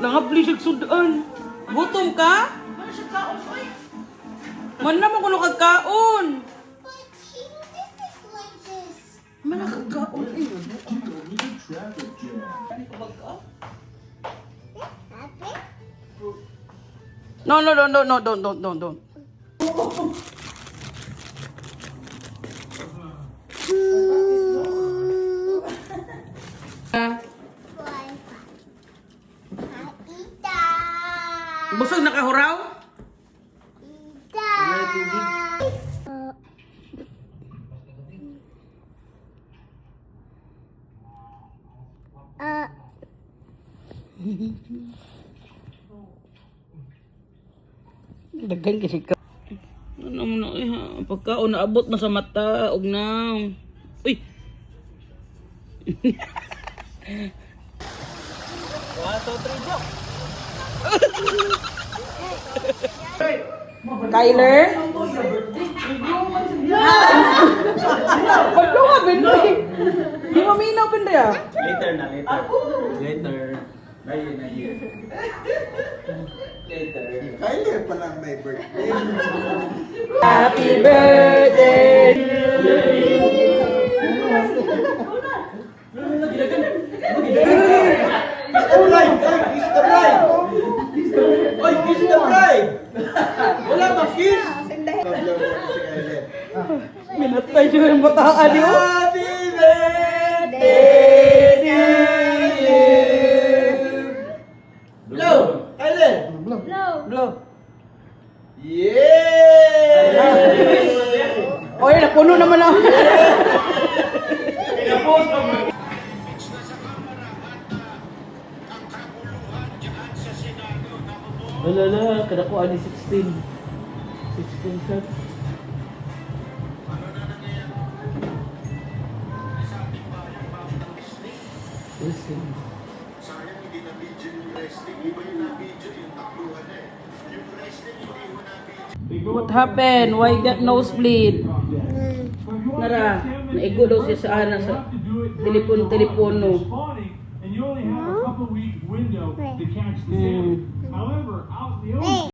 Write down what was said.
Langapli siya sudan. Gutom ka? Ano siya kaon, oy? Man naman kuno kagkaon. Malakagkaon, eh. No, no, no, no, no, don't. Busog na kahuraw? Daghan kasi ka. Ano mo na ha? Pagkaon naabot na sa mata og na. Uy. Kyler? Paglo nga, Bendy. Di mo minaw, Bendy ah. Later. Na here. Later. Kyler pa lang may birthday. Happy birthday! Kiss the bride! Oy, kiss the bride! Wala bang kiss? Minatay siya yung bataan niyo. Happy birthday to you! Blow! Kyler! Blow. Yeah! Oy, napuno naman ako. Wala, kada ko ani 16 shots. Sayang hindi na video yung wrestling. Iba yung na-video yung takluhan eh. Yung wrestling hindi mo na-video. What happened? Why got nosebleed? Nara, naigo daw siya sa ana sa telepono. And you only have a couple week window to catch the salmon. However, out in the ocean.